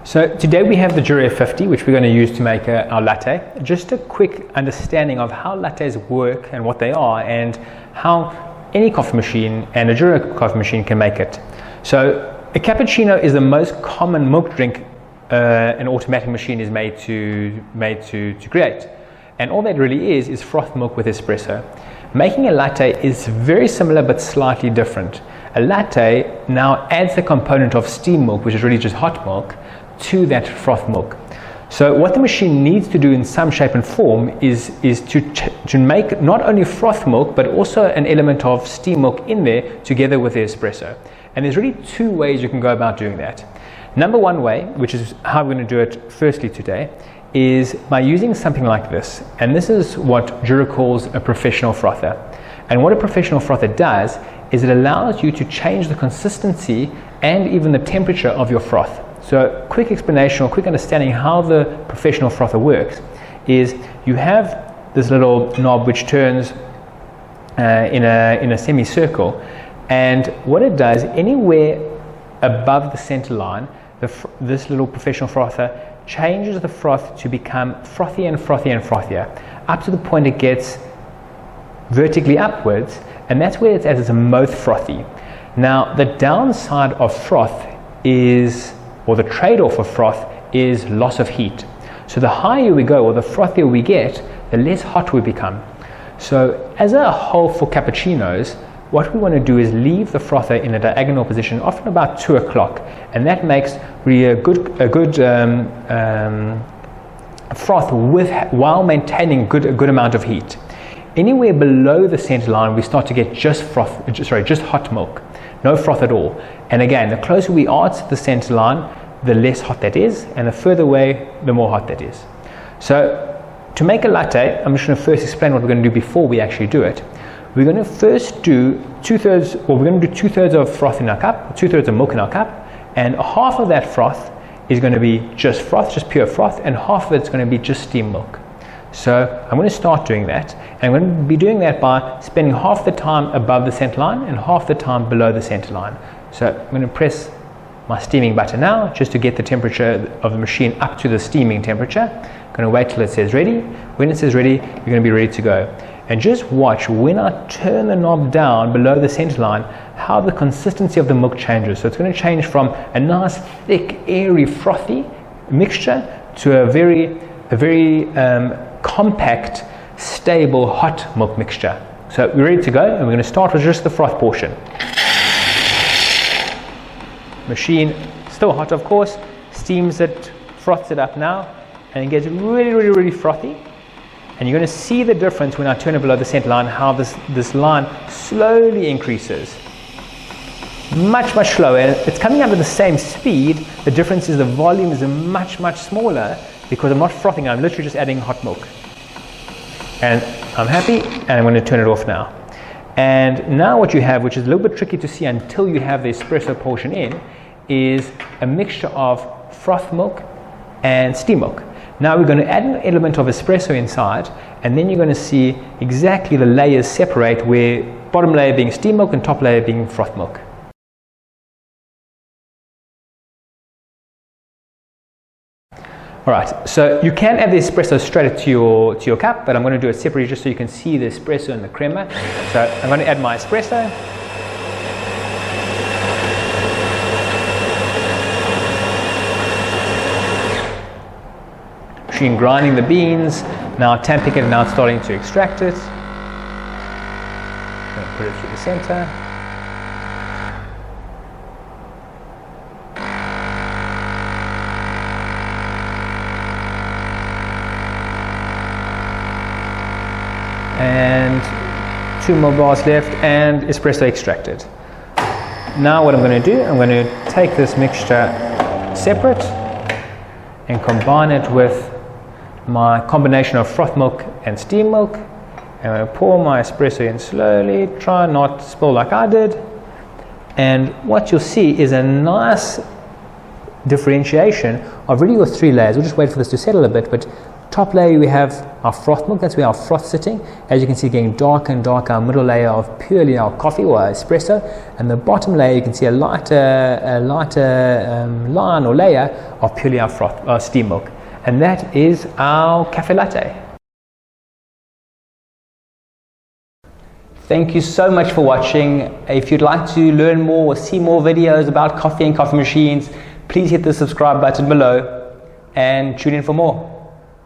So today we have the Jura 50, which we're going to use to make our latte. Just a quick understanding of how lattes work and what they are, and how any coffee machine and a Jura coffee machine can make it. So a cappuccino is the most common milk drink an automatic machine is made to create. And all that really is froth milk with espresso. Making a latte is very similar but slightly different. A latte now adds the component of steam milk, which is really just hot milk, to that froth milk. So what the machine needs to do in some shape and form is to make not only froth milk but also an element of steam milk in there together with the espresso. And there's really two ways you can go about doing that. Number one way, which is how we're going to do it firstly today, is by using something like this. And this is what Jura calls a professional frother. And what a professional frother does is it allows you to change the consistency and even the temperature of your froth. So quick explanation or quick understanding how the professional frother works is you have this little knob which turns in a semicircle, and what it does, anywhere above the center line, this little professional frother changes the froth to become frothier and frothier and frothier, up to the point it gets vertically upwards, and that's where it's at its most frothy. Now the downside of froth is, or the trade-off of froth, is loss of heat. So the higher we go, or the frothier we get, the less hot we become. So as a whole for cappuccinos, what we want to do is leave the frother in a diagonal position, often about 2 o'clock, and that makes really a good froth while maintaining a good amount of heat. Anywhere below the center line, we start to get just hot milk, no froth at all. And again, the closer we are to the center line, the less hot that is, and the further away, the more hot that is. So to make a latte, I'm just going to first explain what we're going to do before we actually do it. We're going to first do two-thirds of froth in our cup, 2/3 of milk in our cup, and half of that froth is going to be just froth, just pure froth, and half of it's going to be just steam milk. So I'm going to start doing that, and I'm going to be doing that by spending half the time above the center line and half the time below the center line. So I'm going to press my steaming button now just to get the temperature of the machine up to the steaming temperature. I'm going to wait till it says ready. When it says ready, you're going to be ready to go. And just watch when I turn the knob down below the center line how the consistency of the milk changes. So it's going to change from a nice thick, airy, frothy mixture to a very compact, stable, hot milk mixture. So we're ready to go, and we're going to start with just the froth portion. Machine still hot, of course, steams it, froths it up now, and it gets really frothy. And you're going to see the difference when I turn it below the center line, how this line slowly increases. Much slower. It's coming out at the same speed. The difference is the volume is much smaller because I'm not frothing, I'm literally just adding hot milk. And I'm happy, and I'm going to turn it off now. And now what you have, which is a little bit tricky to see until you have the espresso portion in, is a mixture of froth milk and steam milk. Now we're going to add an element of espresso inside, and then you're going to see exactly the layers separate, where bottom layer being steam milk and top layer being froth milk. Alright, so you can add the espresso straight to your cup, but I'm going to do it separately just so you can see the espresso and the crema. So I'm going to add my espresso. Machine grinding the beans, now tamping it, and now it's starting to extract it. I'm going to put it through the center. And 2 more bars left, and espresso extracted. Now what I'm going to do, I'm going to take this mixture separate and combine it with my combination of froth milk and steam milk. And I'm going to pour my espresso in slowly, try not to spill like I did. And what you'll see is a nice differentiation of really your 3 layers. We'll just wait for this to settle a bit, but top layer we have our froth milk. That's where our froth sitting. As you can see, getting darker and darker. Our middle layer of purely our coffee or espresso, and the bottom layer you can see a lighter line or layer of purely our froth, steam milk, and that is our cafe latte. Thank you so much for watching. If you'd like to learn more or see more videos about coffee and coffee machines, please hit the subscribe button below and tune in for more.